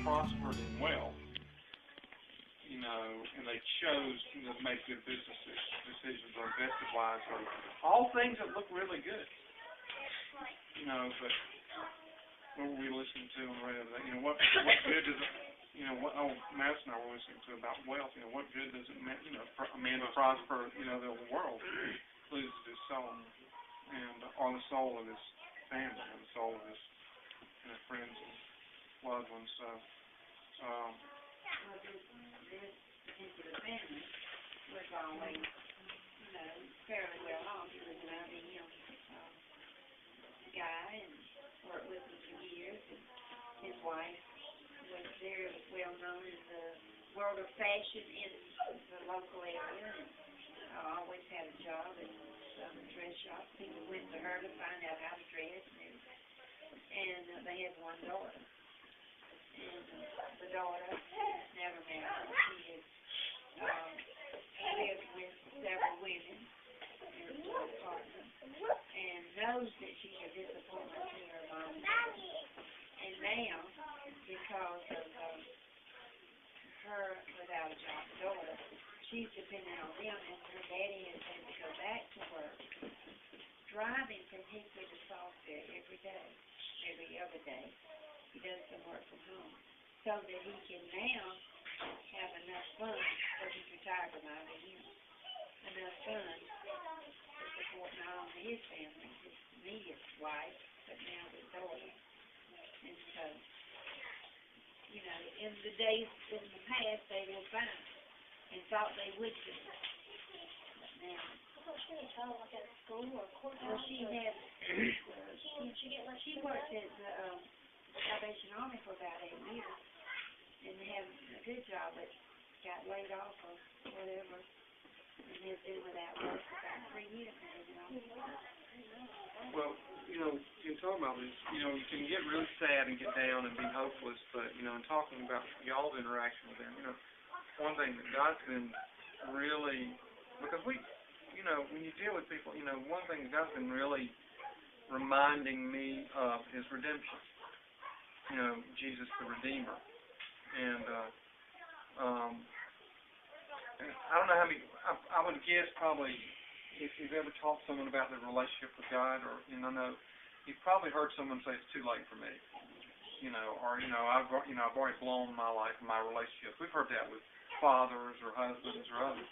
prospered in wealth, and they chose to make good business decisions or invested wise, or all things that look really good, but what were we listening to on the radio today? What good does it, Madison and I were listening to about wealth, what good does it mean, a man to prosper, the whole world, loses his soul, or the soul of his family, or the soul of his friends and loved ones. So, this particular family was always, fairly well off. He was an IBM guy and worked with him for years. And his wife was very well known in the world of fashion in the local area, and always had a job at some dress shop. People went to her to find out how to dress, and they had one daughter. And the daughter never married. She had lived with several women in her apartment, and knows that she's a disappointment to her mom. And now, because of her without a job daughter, she's depending on them, and her daddy has had to go back to work, driving from Hickory to Salisbury every day, every other day. He does some work from home, so that he can now have enough funds, because he's retired from IBM, enough funds to support not only his family, his immediate wife, but now his daughter. And so, in the days in the past, they were fine and thought they would be. But now, she was like at school or courthouse. Well, she worked at the Salvation Army for about 8 years and had a good job, but got laid off or whatever, and has been without work for about 3 years now. Well, in talking about this, you can get really sad and get down and be hopeless, but, in talking about y'all's interaction with them, one thing that God's been really, because when you deal with people, one thing that God's been really reminding me of is redemption. Jesus the Redeemer. And I don't know how many, I would guess probably if you've ever talked to someone about their relationship with God, or, I know you've probably heard someone say it's too late for me. I've already blown my life and my relationships. We've heard that with fathers or husbands or others.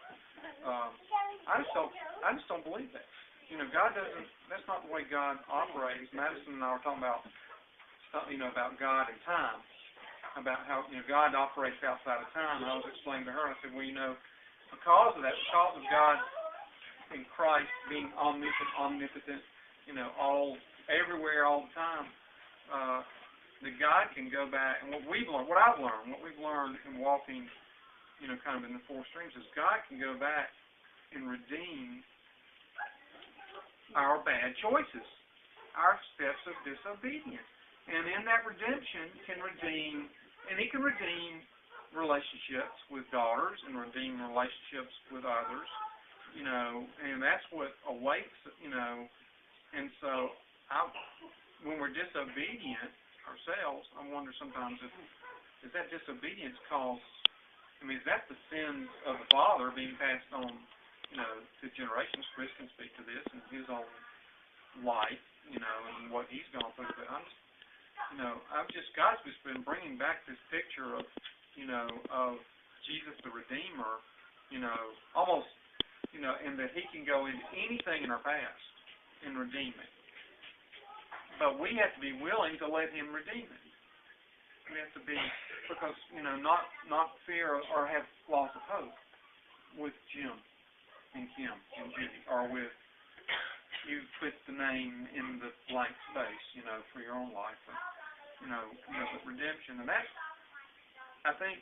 I just don't believe that. God doesn't, that's not the way God operates. Madison and I were talking about God and time, about how, God operates outside of time. I was explaining to her, I said, well, because of that, because of God in Christ being omnipotent, all, everywhere, all the time, that God can go back, and what I've learned, what we've learned in walking, kind of in the four streams, is God can go back and redeem our bad choices, our steps of disobedience. And in that redemption He can redeem relationships with daughters and redeem relationships with others, and that's what awaits, and so when we're disobedient ourselves, I wonder sometimes is that disobedience is that the sins of the father being passed on, to generations? Chris can speak to this in his own life, and what he's gone through, but God's just been bringing back this picture of, of Jesus the Redeemer, almost, and that He can go into anything in our past and redeem it. But we have to be willing to let Him redeem it. We have to be, because, not fear or have loss of hope with Jim and Kim and Judy, or with you put the name in the blank space, for your own life. But redemption, and that's, I think,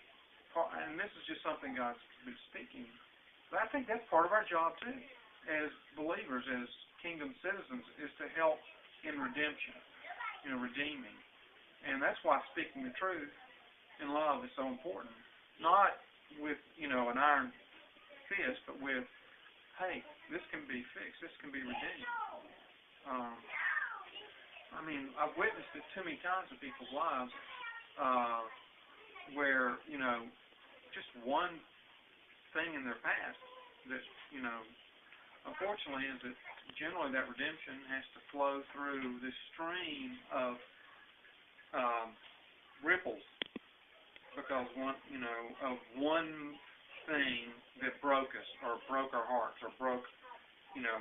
and this is just something God's been speaking, but I think that's part of our job too, as believers, as kingdom citizens, is to help in redemption, redeeming. And that's why speaking the truth in love is so important. Not with, an iron fist, but with, hey, this can be fixed, this can be redeemed. I've witnessed it too many times in people's lives, where, you know, just one thing in their past that, you know, unfortunately is that generally that redemption has to flow through this stream of ripples, because one thing that broke us or broke our hearts or broke,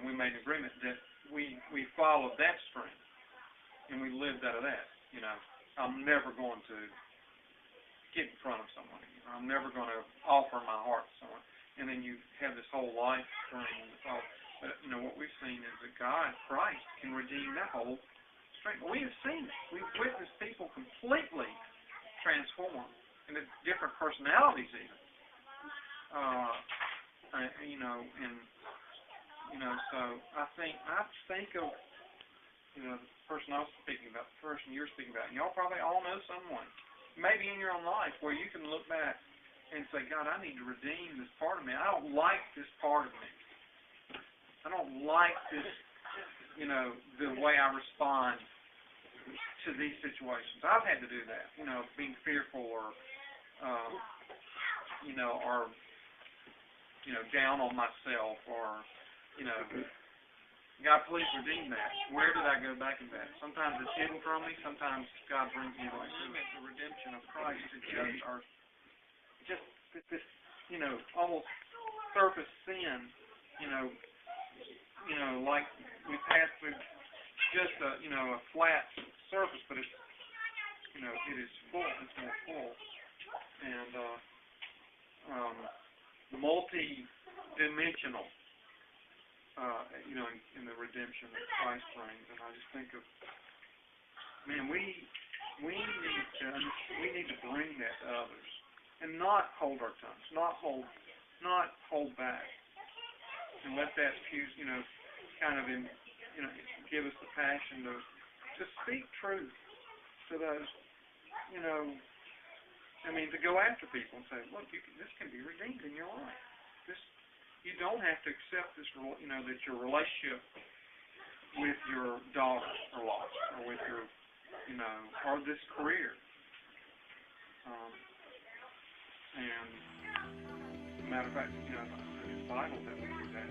we made an agreement that we followed that stream and we lived out of that. I'm never going to get in front of someone again. I'm never going to offer my heart to someone. And then you have this whole life stream. But what we've seen is that God, Christ, can redeem that whole stream. We have seen it. We've witnessed people completely transformed into different personalities even. So I think of, the person I was speaking about, the person you're speaking about, and y'all probably all know someone, maybe in your own life, where you can look back and say, God, I need to redeem this part of me. I don't like this part of me. I don't like this, the way I respond to these situations. I've had to do that, being fearful or down on myself or, God, please redeem that. Where did I go back in that? Sometimes it's hidden from me. Sometimes God brings me away to it. The redemption of Christ is just this, almost surface sin, like we pass through just a flat surface, but it's, it is full. It's more full and multi-dimensional. In the redemption that Christ brings, and I just think of, man, we need to bring that to others, and not hold our tongues, not hold back, and let that fuse, kind of give us the passion to speak truth to those, to go after people and say, look, this can be redeemed in your life. You don't have to accept this, that your relationship with your daughter are lost, or with your, or this career. And, as a matter of fact, it's vital that we do that.